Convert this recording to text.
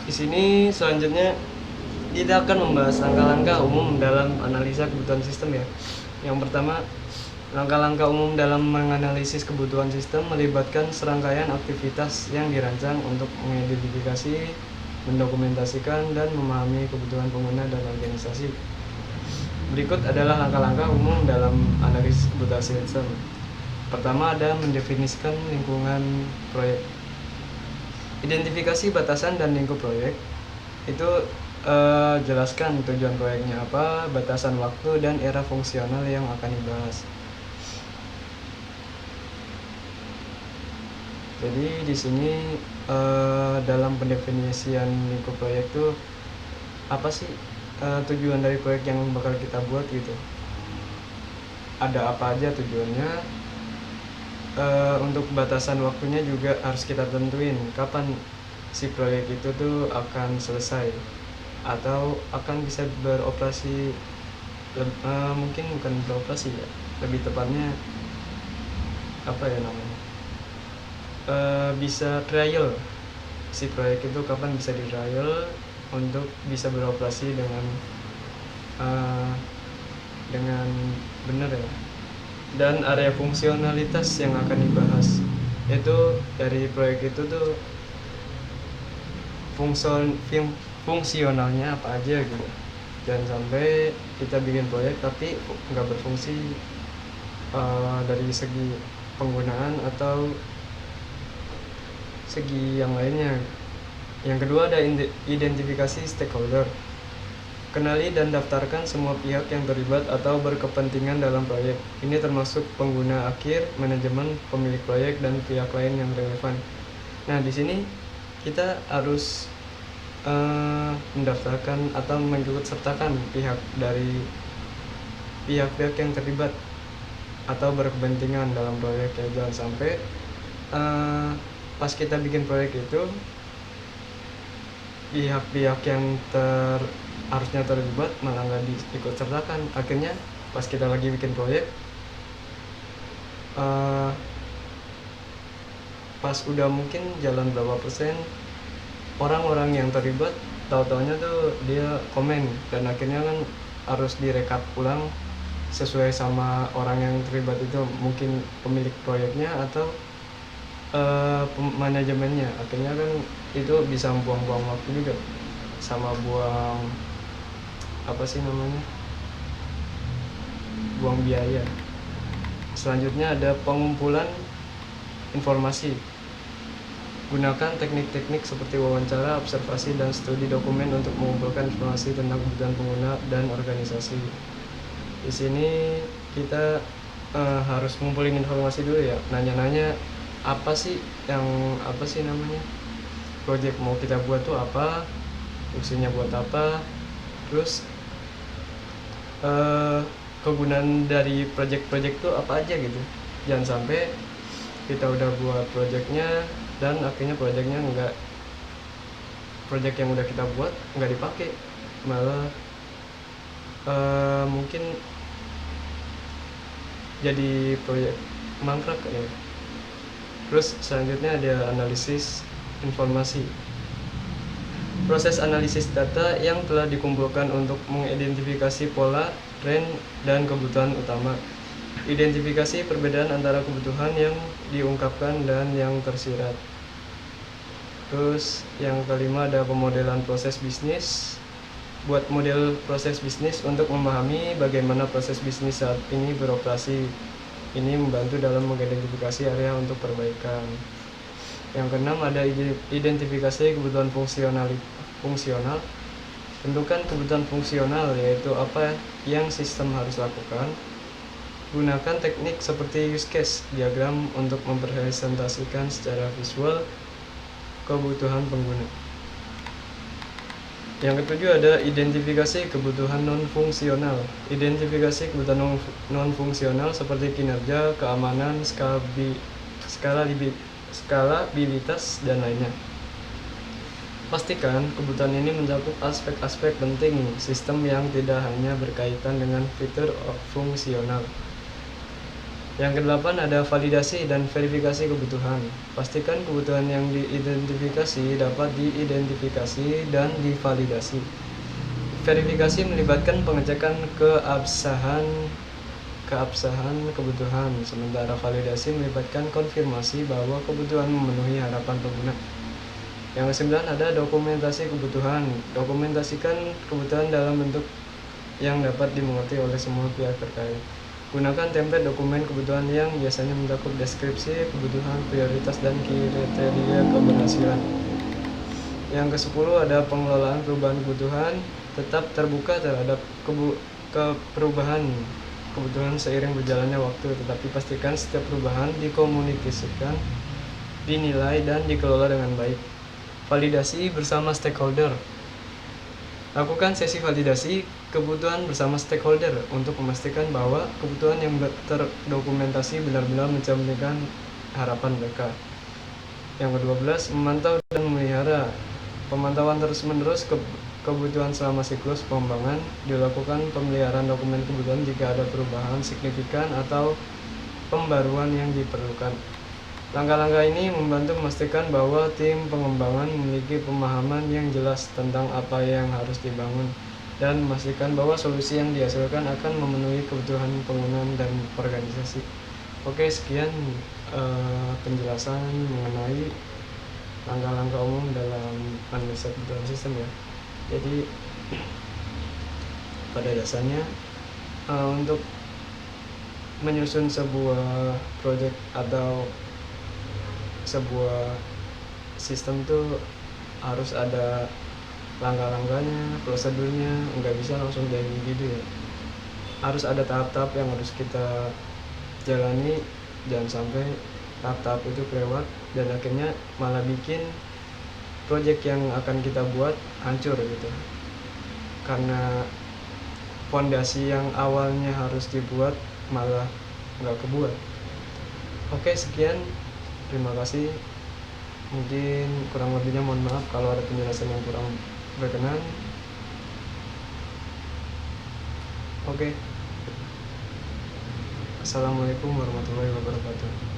Di sini selanjutnya kita akan membahas langkah-langkah umum dalam analisa kebutuhan sistem ya. Yang pertama, langkah-langkah umum dalam menganalisis kebutuhan sistem melibatkan serangkaian aktivitas yang dirancang untuk mengidentifikasi, mendokumentasikan, dan memahami kebutuhan pengguna dan organisasi. Berikut adalah langkah-langkah umum dalam analisis kebutuhan sistem. Pertama ada mendefinisikan lingkungan proyek. Identifikasi batasan dan lingkup proyek. Itu jelaskan tujuan proyeknya apa, batasan waktu, dan era fungsional yang akan dibahas. Jadi di sini dalam pendefinisian lingkup proyek itu apa sih tujuan dari proyek yang bakal kita buat gitu. Ada apa aja tujuannya. Untuk batasan waktunya juga harus kita tentuin kapan si proyek itu tuh akan selesai atau akan bisa beroperasi. Mungkin bukan beroperasi ya, lebih tepatnya apa ya namanya, bisa trial. Si proyek itu kapan bisa di trial untuk bisa beroperasi dengan benar ya. Dan area fungsionalitas yang akan dibahas itu dari proyek itu tuh fungsionalnya apa aja gitu. Jangan sampai kita bikin proyek tapi nggak berfungsi dari segi penggunaan atau segi yang lainnya. Yang kedua ada identifikasi stakeholder. Kenali dan daftarkan semua pihak yang terlibat atau berkepentingan dalam proyek. Ini termasuk pengguna akhir, manajemen, pemilik proyek, dan pihak lain yang relevan. Nah, di sini kita harus mendaftarkan atau mengikut sertakan pihak-pihak yang terlibat atau berkepentingan dalam proyek ya. Jangan sampai pas kita bikin proyek itu pihak-pihak yang harusnya terlibat malah nggak diikut sertakan. Akhirnya pas kita lagi bikin proyek pas udah mungkin jalan berapa persen, orang-orang yang terlibat tahu-taunya tuh dia komen, dan akhirnya kan harus direkap ulang sesuai sama orang yang terlibat itu, mungkin pemilik proyeknya atau manajemennya. Akhirnya kan itu bisa buang-buang waktu juga, sama buang buang biaya. Selanjutnya ada pengumpulan informasi. Gunakan teknik-teknik seperti wawancara, observasi, dan studi dokumen untuk mengumpulkan informasi tentang kebutuhan pengguna dan organisasi. Di sini kita harus ngumpulin informasi dulu ya, nanya-nanya apa sih namanya project mau kita buat tuh apa, fungsinya buat apa, terus kegunaan dari project tuh apa aja gitu. Jangan sampai kita udah buat projectnya dan akhirnya project yang udah kita buat nggak dipakai, malah mungkin jadi proyek mangkrak ya. Terus selanjutnya ada analisis informasi. Proses analisis data yang telah dikumpulkan untuk mengidentifikasi pola, tren, dan kebutuhan utama. Identifikasi perbedaan antara kebutuhan yang diungkapkan dan yang tersirat. Terus yang kelima ada pemodelan proses bisnis. Buat model proses bisnis untuk memahami bagaimana proses bisnis saat ini beroperasi. Ini membantu dalam mengidentifikasi area untuk perbaikan. Yang keenam ada identifikasi kebutuhan fungsional. Tentukan kebutuhan fungsional, yaitu apa yang sistem harus lakukan. Gunakan teknik seperti use case diagram untuk mempresentasikan secara visual kebutuhan pengguna. Yang ketujuh ada identifikasi kebutuhan non-fungsional. Identifikasi kebutuhan non-fungsional seperti kinerja, keamanan, skalabilitas, dan lainnya. Pastikan kebutuhan ini mencakup aspek-aspek penting sistem yang tidak hanya berkaitan dengan fitur fungsional. Yang kedelapan ada validasi dan verifikasi kebutuhan. Pastikan kebutuhan yang diidentifikasi dapat diidentifikasi dan divalidasi. Verifikasi melibatkan pengecekan keabsahan kebutuhan, sementara validasi melibatkan konfirmasi bahwa kebutuhan memenuhi harapan pengguna. Yang kesembilan ada dokumentasi kebutuhan. Dokumentasikan kebutuhan dalam bentuk yang dapat dimengerti oleh semua pihak terkait. Gunakan template dokumen kebutuhan yang biasanya mencakup deskripsi kebutuhan, prioritas, dan kriteria keberhasilan. Yang ke-10 ada pengelolaan perubahan kebutuhan. Tetap terbuka terhadap perubahan kebutuhan seiring berjalannya waktu, tetapi pastikan setiap perubahan dikomunikasikan, dinilai, dan dikelola dengan baik. Validasi bersama stakeholder. Lakukan sesi validasi kebutuhan bersama stakeholder untuk memastikan bahwa kebutuhan yang terdokumentasi benar-benar mencerminkan harapan mereka. Yang ke-12, memantau dan memelihara. Pemantauan terus-menerus kebutuhan selama siklus pengembangan. Dilakukan pemeliharaan dokumen kebutuhan jika ada perubahan signifikan atau pembaruan yang diperlukan. Langkah-langkah ini membantu memastikan bahwa tim pengembangan memiliki pemahaman yang jelas tentang apa yang harus dibangun dan memastikan bahwa solusi yang dihasilkan akan memenuhi kebutuhan pengguna dan organisasi. Oke, sekian penjelasan mengenai langkah-langkah umum dalam analisa kebutuhan sistem ya. Jadi pada dasarnya untuk menyusun sebuah project atau sebuah sistem tuh harus ada langkah-langkahnya, prosedurnya, nggak bisa langsung jadi gitu ya. Harus ada tahap-tahap yang harus kita jalani, jangan sampai tahap-tahap itu kelewat dan akhirnya malah bikin project yang akan kita buat hancur gitu, karena fondasi yang awalnya harus dibuat malah nggak kebuat. Oke, sekian. Terima kasih. Mungkin kurang lebihnya mohon maaf kalau ada penjelasan yang kurang berkenan. Oke. Assalamualaikum warahmatullahi wabarakatuh.